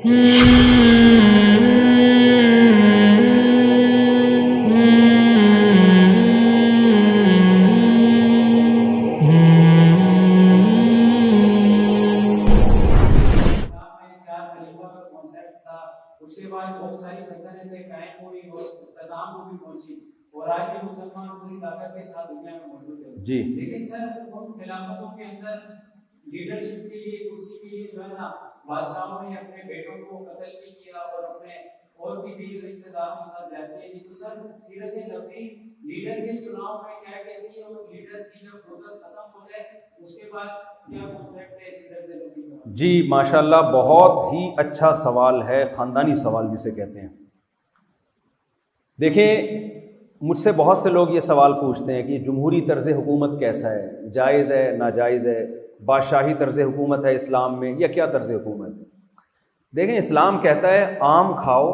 اس کے بعد بہت ساری سلطنتیں قائم ہوئی اور اختتام کو بھی پہنچی اور آج بھی مسلمان پوری طاقت کے ساتھ دنیا میں موجود ہیں جی. لیکن سر ان خلافتوں کے اندر لیڈرشپ کے لیے کرسی کے لیے جو ہے نا بادشاہوں نے اپنے بیٹوں کو قتل بھی کیا اور اپنے اور بھی دیگر رشتہ داروں کے ساتھ زیادتی کی. تو سر سیرت نبوی لیڈر کے چناؤ میں کیا کہتی ہے اور لیڈر کی جب قدرت ختم ہو جائے اس کے بعد کیا کنسیپٹ ہے سیرت نبوی کا؟ جی ماشاءاللہ بہت ہی اچھا سوال ہے، خاندانی سوال جسے کہتے ہیں. دیکھیں مجھ سے بہت سے لوگ یہ سوال پوچھتے ہیں کہ جمہوری طرز حکومت کیسا ہے، جائز ہے ناجائز ہے، بادشاہی طرز حکومت ہے اسلام میں یا کیا طرز حکومت ہے؟ دیکھیں اسلام کہتا ہے آم کھاؤ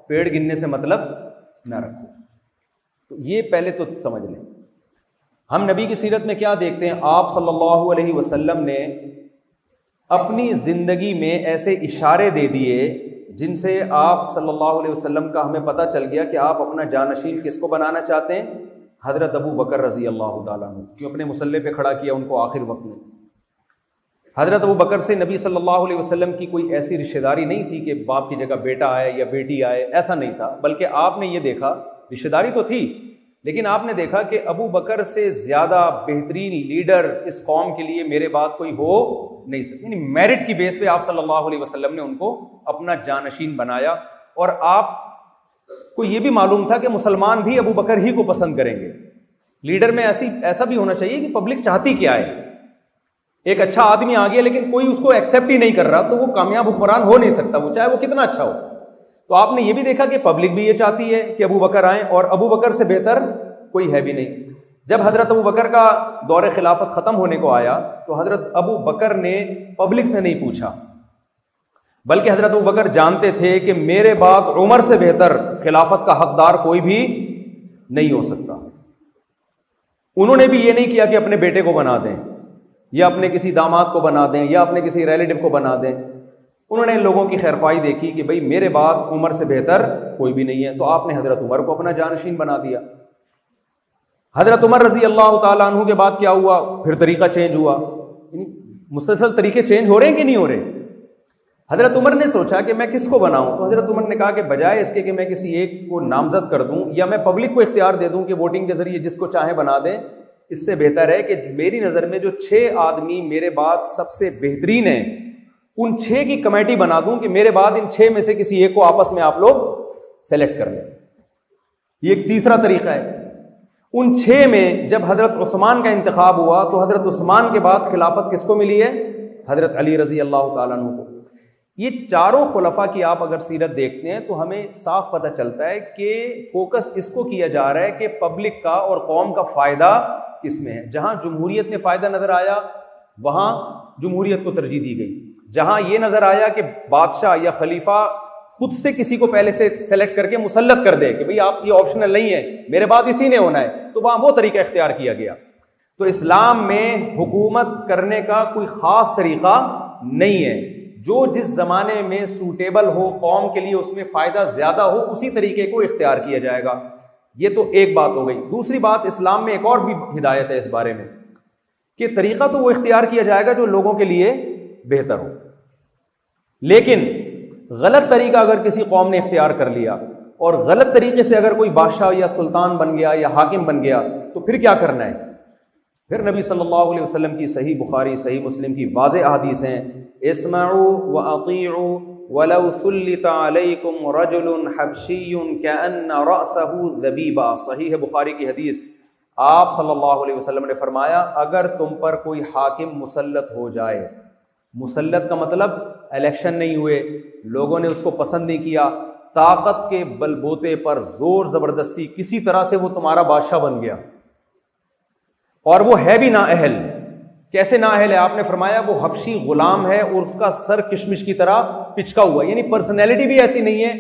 پیڑ گننے سے مطلب نہ رکھو. تو یہ پہلے تو سمجھ لیں. ہم نبی کی سیرت میں کیا دیکھتے ہیں، آپ صلی اللہ علیہ وسلم نے اپنی زندگی میں ایسے اشارے دے دیے جن سے آپ صلی اللہ علیہ وسلم کا ہمیں پتہ چل گیا کہ آپ اپنا جانشین کس کو بنانا چاہتے ہیں، حضرت ابو بکر رضی اللہ تعالیٰ عنہ، جو اپنے مسلح پہ کھڑا کیا ان کو آخر وقت میں. حضرت ابو بکر سے نبی صلی اللہ علیہ وسلم کی کوئی ایسی رشتہ داری نہیں تھی کہ باپ کی جگہ بیٹا آئے یا بیٹی آئے، ایسا نہیں تھا، بلکہ آپ نے یہ دیکھا رشتہ داری تو تھی لیکن آپ نے دیکھا کہ ابو بکر سے زیادہ بہترین لیڈر اس قوم کے لیے میرے بعد کوئی ہو نہیں سکتا. یعنی میرٹ کی بیس پہ آپ صلی اللہ علیہ وسلم نے ان کو اپنا جانشین بنایا. اور آپ کو یہ بھی معلوم تھا کہ مسلمان بھی ابو بکر ہی کو پسند کریں گے. لیڈر میں ایسا بھی ہونا چاہیے کہ پبلک چاہتی کیا ہے. ایک اچھا آدمی آ گیا لیکن کوئی اس کو ایکسیپٹ ہی نہیں کر رہا تو وہ کامیاب حکمران ہو نہیں سکتا، وہ چاہے وہ کتنا اچھا ہو. تو آپ نے یہ بھی دیکھا کہ پبلک بھی یہ چاہتی ہے کہ ابو بکر آئیں، اور ابو بکر سے بہتر کوئی ہے بھی نہیں. جب حضرت ابو بکر کا دور خلافت ختم ہونے کو آیا تو حضرت ابو بکر نے پبلک سے نہیں پوچھا، بلکہ حضرت ابو بکر جانتے تھے کہ میرے بعد عمر سے بہتر خلافت کا حقدار کوئی بھی نہیں ہو سکتا. انہوں نے بھی یہ نہیں کیا کہ اپنے بیٹے کو بنا دیں یا اپنے کسی داماد کو بنا دیں یا اپنے کسی ریلیٹو کو بنا دیں. انہوں نے لوگوں کی خیرخواہی دیکھی کہ بھئی میرے بعد عمر سے بہتر کوئی بھی نہیں ہے، تو آپ نے حضرت عمر کو اپنا جانشین بنا دیا. حضرت عمر رضی اللہ تعالیٰ عنہ کے بعد کیا ہوا، پھر طریقہ چینج ہوا. مسلسل طریقے چینج ہو رہے ہیں کہ نہیں ہو رہے. حضرت عمر نے سوچا کہ میں کس کو بناؤں، تو حضرت عمر نے کہا کہ بجائے اس کے کہ میں کسی ایک کو نامزد کر دوں یا میں پبلک کو اختیار دے دوں کہ ووٹنگ کے ذریعے جس کو چاہیں بنا دیں، اس سے بہتر ہے کہ میری نظر میں جو 6 آدمی میرے بعد سب سے بہترین ہیں ان 6 کی کمیٹی بنا دوں کہ میرے بعد ان 6 میں سے کسی ایک کو آپس میں آپ لوگ سلیکٹ کر لیں. یہ ایک تیسرا طریقہ ہے. ان 6 میں جب حضرت عثمان کا انتخاب ہوا تو حضرت عثمان کے بعد خلافت کس کو ملی ہے، حضرت علی رضی اللہ تعالیٰ عنہ کو. یہ چاروں خلفاء کی آپ اگر سیرت دیکھتے ہیں تو ہمیں صاف پتہ چلتا ہے کہ فوکس اس کو کیا جا رہا ہے کہ پبلک کا اور قوم کا فائدہ کس میں ہے. جہاں جمہوریت میں فائدہ نظر آیا وہاں جمہوریت کو ترجیح دی گئی. جہاں یہ نظر آیا کہ بادشاہ یا خلیفہ خود سے کسی کو پہلے سے سلیکٹ کر کے مسلط کر دے کہ بھئی آپ یہ آپشنل نہیں ہے، میرے بعد اسی نے ہونا ہے، تو وہاں وہ طریقہ اختیار کیا گیا. تو اسلام میں حکومت کرنے کا کوئی خاص طریقہ نہیں ہے. جو جس زمانے میں سوٹیبل ہو، قوم کے لیے اس میں فائدہ زیادہ ہو، اسی طریقے کو اختیار کیا جائے گا. یہ تو ایک بات ہو گئی. دوسری بات، اسلام میں ایک اور بھی ہدایت ہے اس بارے میں کہ طریقہ تو وہ اختیار کیا جائے گا جو لوگوں کے لیے بہتر ہو، لیکن غلط طریقہ اگر کسی قوم نے اختیار کر لیا اور غلط طریقے سے اگر کوئی بادشاہ یا سلطان بن گیا یا حاکم بن گیا تو پھر کیا کرنا ہے. پھر نبی صلی اللہ علیہ وسلم کی صحیح بخاری صحیح مسلم کی واضح احادیث ہیں، اسمعوا واطیعوا ولو سلط علیکم رجل حبشی کأن رأسہ ذبیبہ. صحیح بخاری کی حدیث. آپ صلی اللہ علیہ وسلم نے فرمایا اگر تم پر کوئی حاکم مسلط ہو جائے، مسلط کا مطلب الیکشن نہیں ہوئے، لوگوں نے اس کو پسند نہیں کیا، طاقت کے بل بوتے پر زور زبردستی کسی طرح سے وہ تمہارا بادشاہ بن گیا اور وہ ہے بھی نااہل. کیسے نااہل ہے؟ آپ نے فرمایا وہ حبشی غلام ہے اور اس کا سر کشمش کی طرح پچکا ہوا، یعنی پرسنالٹی بھی ایسی نہیں ہے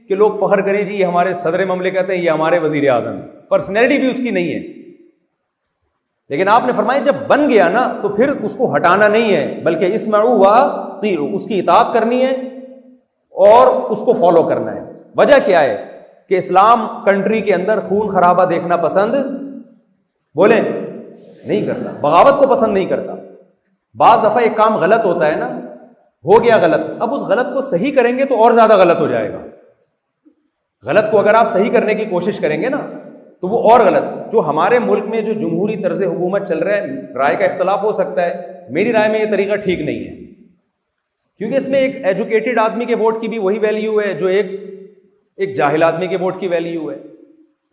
کہ لوگ فخر کریں جی یہ ہمارے صدر مملکت ہیں، یہ ہمارے وزیر اعظم. پرسنالٹی بھی اس کی نہیں ہے. لیکن آپ نے فرمایا جب بن گیا نا تو پھر اس کو ہٹانا نہیں ہے، بلکہ اسمعوا واطیعوا، اس کی اطاعت کرنی ہے اور اس کو فالو کرنا ہے. وجہ کیا ہے کہ اسلام کنٹری کے اندر خون خرابہ دیکھنا پسند بولیں نہیں کرتا, بغاوت کو پسند نہیں کرتا. بعض دفعہ ایک کام غلط ہوتا ہے نا, ہو گیا غلط, اب اس غلط کو صحیح کریں گے تو اور زیادہ غلط ہو جائے گا. غلط کو اگر آپ صحیح کرنے کی کوشش کریں گے نا تو وہ اور غلط. جو ہمارے ملک میں جو جمہوری طرز حکومت چل رہا ہے, رائے کا اختلاف ہو سکتا ہے, میری رائے میں یہ طریقہ ٹھیک نہیں ہے, کیونکہ اس میں ایک ایجوکیٹڈ آدمی کے ووٹ کی بھی وہی ویلیو ہے جو ایک جاہل آدمی کے ووٹ کی ویلیو ہے.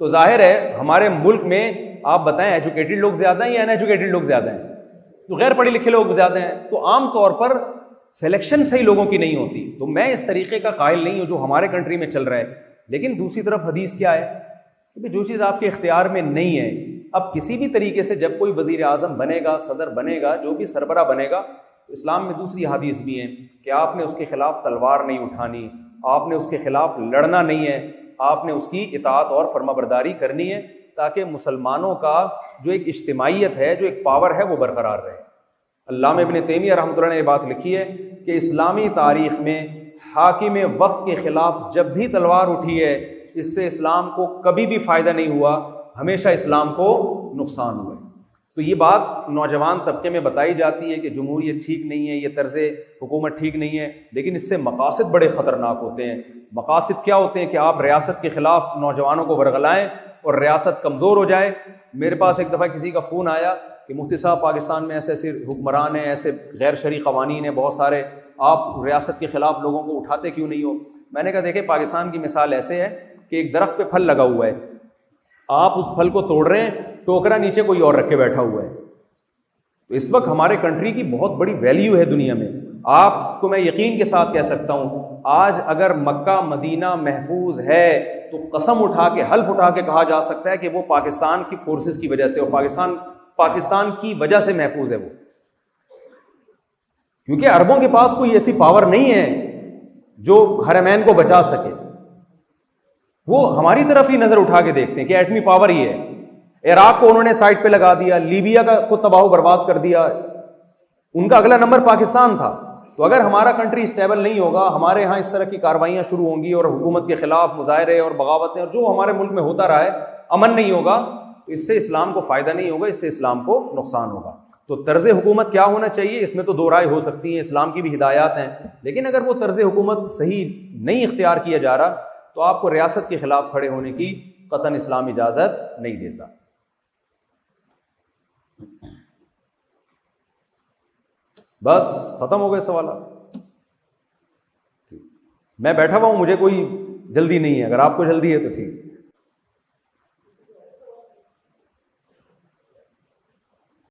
تو ظاہر ہے ہمارے ملک میں آپ بتائیں ایجوکیٹڈ لوگ زیادہ ہیں یا ان ایجوکیٹڈ لوگ زیادہ ہیں؟ تو غیر پڑھے لکھے لوگ زیادہ ہیں. تو عام طور پر سلیکشن صحیح لوگوں کی نہیں ہوتی. تو میں اس طریقے کا قائل نہیں ہوں جو ہمارے کنٹری میں چل رہا ہے. لیکن دوسری طرف حدیث کیا ہے کہ جو چیز آپ کے اختیار میں نہیں ہے, اب کسی بھی طریقے سے جب کوئی وزیر اعظم بنے گا, صدر بنے گا, جو بھی سربراہ بنے گا, تو اسلام میں دوسری حدیث بھی ہیں کہ آپ نے اس کے خلاف تلوار نہیں اٹھانی, آپ نے اس کے خلاف لڑنا نہیں ہے, آپ نے اس کی اطاعت اور فرما برداری کرنی ہے, تاکہ مسلمانوں کا جو ایک اجتماعیت ہے, جو ایک پاور ہے, وہ برقرار رہے. علامہ ابن تیمیہ رحمۃ اللہ نے یہ بات لکھی ہے کہ اسلامی تاریخ میں حاکم وقت کے خلاف جب بھی تلوار اٹھی ہے, اس سے اسلام کو کبھی بھی فائدہ نہیں ہوا, ہمیشہ اسلام کو نقصان ہوا ہے. تو یہ بات نوجوان طبقے میں بتائی جاتی ہے کہ جمہوریت ٹھیک نہیں ہے, یہ طرز حکومت ٹھیک نہیں ہے, لیکن اس سے مقاصد بڑے خطرناک ہوتے ہیں. مقاصد کیا ہوتے ہیں کہ آپ ریاست کے خلاف نوجوانوں کو ورغلائیں اور ریاست کمزور ہو جائے. میرے پاس ایک دفعہ کسی کا فون آیا کہ مفتی صاحب پاکستان میں ایسے ایسے حکمران ہیں, ایسے غیر شرعی قوانین ہیں بہت سارے, آپ ریاست کے خلاف لوگوں کو اٹھاتے کیوں نہیں ہو؟ میں نے کہا دیکھیں پاکستان کی مثال ایسے ہے کہ ایک درخت پہ پھل لگا ہوا ہے, آپ اس پھل کو توڑ رہے ہیں, ٹوکرا نیچے کوئی اور رکھ کے بیٹھا ہوا ہے. تو اس وقت ہمارے کنٹری کی بہت بڑی ویلیو ہے دنیا میں. آپ کو میں یقین کے ساتھ کہہ سکتا ہوں آج اگر مکہ مدینہ محفوظ ہے تو قسم اٹھا کے حلف اٹھا کے کہا جا سکتا ہے کہ وہ پاکستان کی فورسز کی وجہ سے اور پاکستان کی وجہ سے محفوظ ہے وہ, کیونکہ عربوں کے پاس کوئی ایسی پاور نہیں ہے جو حرمین کو بچا سکے. وہ ہماری طرف ہی نظر اٹھا کے دیکھتے ہیں کہ ایٹمی پاور ہی ہے. عراق کو انہوں نے سائڈ پہ لگا دیا, لیبیا کو تباہ و برباد کر دیا, ان کا اگلا نمبر پاکستان تھا. تو اگر ہمارا کنٹری اسٹیبل نہیں ہوگا, ہمارے ہاں اس طرح کی کاروائیاں شروع ہوں گی اور حکومت کے خلاف مظاہرے اور بغاوتیں اور جو ہمارے ملک میں ہوتا رہا ہے, امن نہیں ہوگا, تو اس سے اسلام کو فائدہ نہیں ہوگا, اس سے اسلام کو نقصان ہوگا. تو طرز حکومت کیا ہونا چاہیے, اس میں تو دو رائے ہو سکتی ہیں, اسلام کی بھی ہدایات ہیں, لیکن اگر وہ طرز حکومت صحیح نہیں اختیار کیا جا رہا تو آپ کو ریاست کے خلاف کھڑے ہونے کی قطعاً اسلام اجازت نہیں دیتا. بس ختم ہو گئے سوالات. میں بیٹھا ہوا ہوں, مجھے کوئی جلدی نہیں ہے, اگر آپ کو جلدی ہے تو ٹھیک.